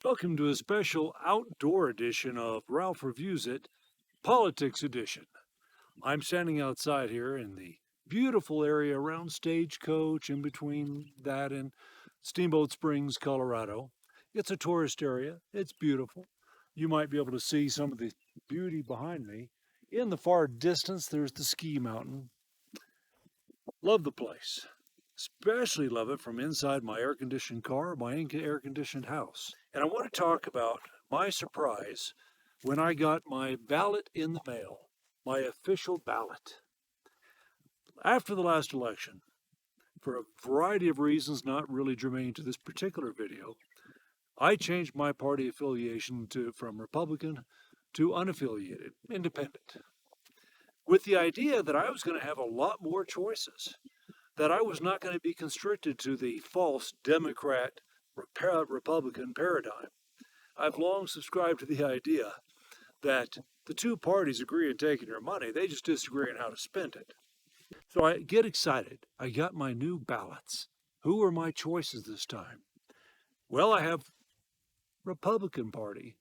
Welcome to a special outdoor edition of Ralph Reviews It, Politics Edition. I'm standing outside here in the beautiful area around Stagecoach, in between that and Steamboat Springs, Colorado. It's a tourist area. It's beautiful. You might be able to see some of the beauty behind me. In the far distance, there's the ski mountain. Love the place. Especially love it from inside my air-conditioned car, my air-conditioned house. And I want to talk about my surprise when I got my ballot in the mail, my official ballot. After the last election, for a variety of reasons not really germane to this particular video, I changed my party affiliation from Republican to unaffiliated, independent, with the idea that I was going to have a lot more choices, that I was not going to be constricted to the false Democrat Republican paradigm. I've long subscribed to the idea that the two parties agree on taking your money, they just disagree on how to spend it. So I get excited. I got my new ballots. Who are my choices this time? Well, I have Republican Party,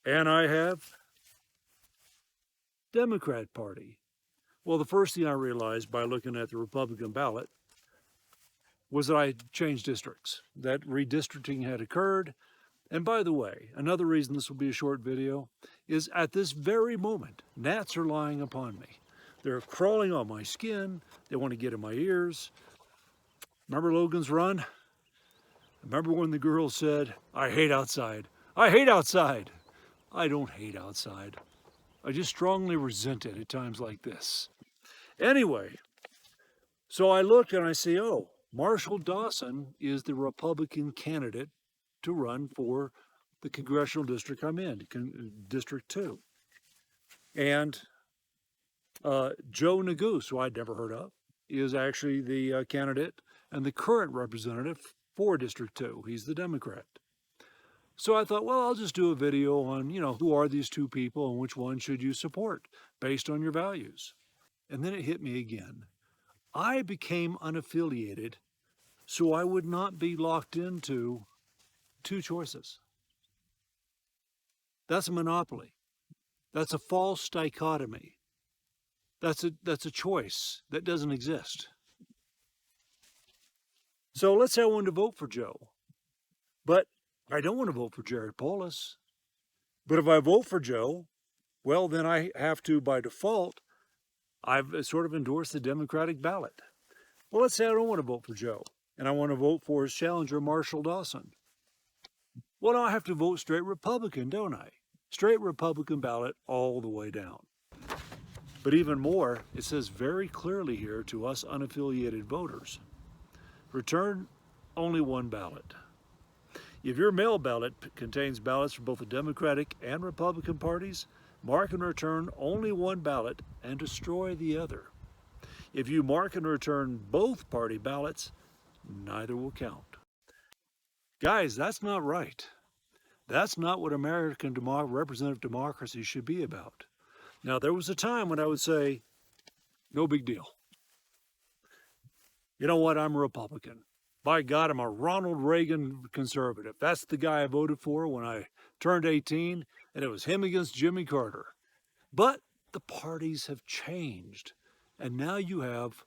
and I have Democrat Party. Well, the first thing I realized by looking at the Republican ballot was that I changed districts, that redistricting had occurred. And by the way, another reason this will be a short video is at this very moment, gnats are lying upon me. They're crawling on my skin. They want to get in my ears. Remember Logan's Run? Remember when the girl said, "I hate outside. I hate outside." I don't hate outside. I just strongly resent it at times like this. Anyway, so I look and I see, oh, Marshall Dawson is the Republican candidate to run for the congressional district I'm in, District 2. And Joe Neguse, who I'd never heard of, is actually the candidate and the current representative for District 2. He's the Democrat. So I thought, well, I'll just do a video on, who are these two people and which one should you support based on your values. And then it hit me again. I became unaffiliated so I would not be locked into two choices. That's a monopoly. That's a false dichotomy. That's a choice that doesn't exist. So let's say I wanted to vote for Joe, but I don't want to vote for Jared Polis. But if I vote for Joe, well, then I have to, by default, I've sort of endorsed the Democratic ballot. Well, let's say I don't want to vote for Joe, and I want to vote for his challenger, Marshall Dawson. Well, now I have to vote straight Republican, don't I? Straight Republican ballot all the way down. But even more, it says very clearly here to us unaffiliated voters, return only one ballot. If your mail ballot contains ballots for both the Democratic and Republican parties, mark and return only one ballot and destroy the other. If you mark and return both party ballots, neither will count. Guys, that's not right. That's not what American representative democracy should be about. Now, there was a time when I would say, no big deal. You know what? I'm a Republican. By God, I'm a Ronald Reagan conservative. That's the guy I voted for when I turned 18, and it was him against Jimmy Carter. But the parties have changed, and now you have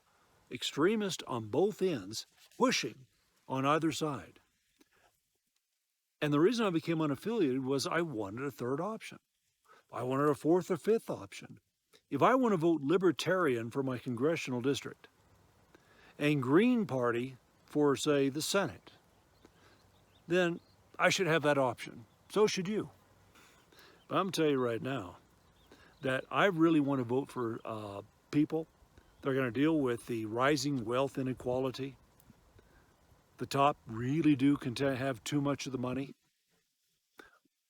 extremists on both ends pushing on either side. And the reason I became unaffiliated was I wanted a third option. I wanted a fourth or fifth option. If I want to vote Libertarian for my congressional district and Green Party for, say, the Senate, then I should have that option. So should you. But I'm telling you right now that I really want to vote for people that are going to deal with the rising wealth inequality. The top really do have too much of the money.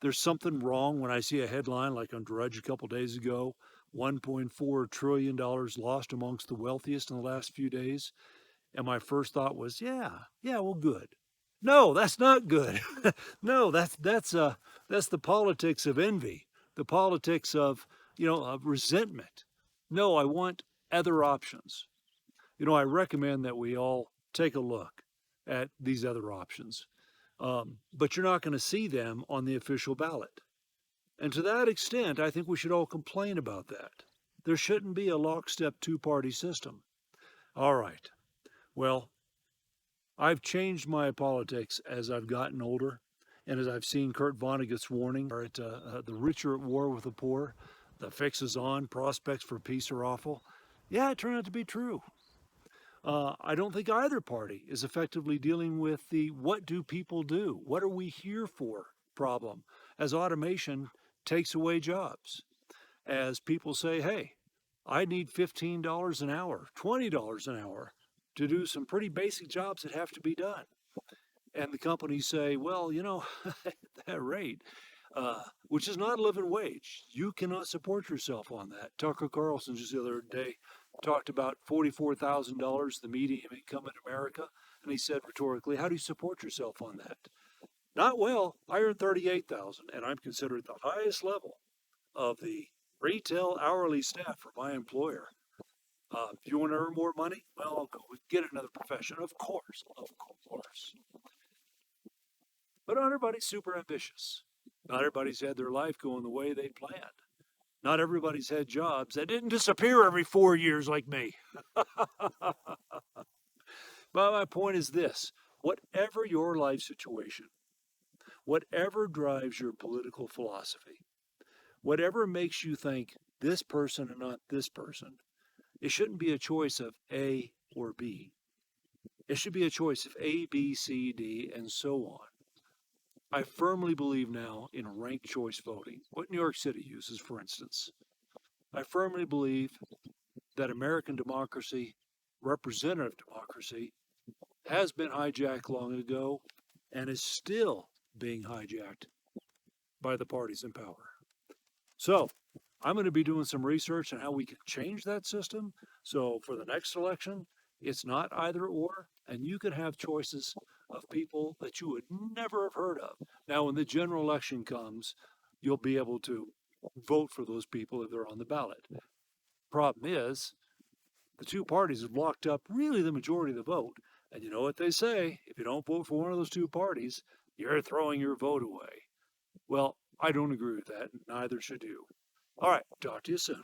There's something wrong when I see a headline like on Drudge a couple days ago, $1.4 trillion lost amongst the wealthiest in the last few days. And my first thought was, yeah, well, good. No, that's not good. No, that's the politics of envy, the politics of, of resentment. No, I want other options. I recommend that we all take a look at these other options. but you're not going to see them on the official ballot. And to that extent, I think we should all complain about that. There shouldn't be a lockstep two-party system. All right. Well, I've changed my politics as I've gotten older, and as I've seen Kurt Vonnegut's warning, the rich are at war with the poor, the fix is on, prospects for peace are awful. Yeah, it turned out to be true. I don't think either party is effectively dealing with the what do people do? What are we here for problem as automation takes away jobs. As people say, hey, I need $15 an hour, $20 an hour to do some pretty basic jobs that have to be done. And the companies say, well, that rate, which is not a living wage, you cannot support yourself on that. Tucker Carlson just the other day talked about $44,000, the median income in America. And he said rhetorically, how do you support yourself on that? Not well. I earn $38,000, and I'm considered the highest level of the retail hourly staff for my employer. If you want to earn more money, well, I'll go get another profession. Of course. But not everybody's super ambitious. Not everybody's had their life going the way they planned. Not everybody's had jobs that didn't disappear every 4 years like me. But my point is this: whatever your life situation, whatever drives your political philosophy, whatever makes you think this person and not this person, it shouldn't be a choice of A or B. It should be a choice of A, B, C, D, and so on. I firmly believe now in ranked choice voting, what New York City uses, for instance. I firmly believe that American democracy, representative democracy, has been hijacked long ago and is still being hijacked by the parties in power. So I'm going to be doing some research on how we can change that system. So for the next election, it's not either or, and you can have choices of people that you would never have heard of. Now, when the general election comes, you'll be able to vote for those people if they're on the ballot. Problem is, the two parties have locked up really the majority of the vote. And you know what they say, if you don't vote for one of those two parties, you're throwing your vote away. Well, I don't agree with that, and neither should you. All right, talk to you soon.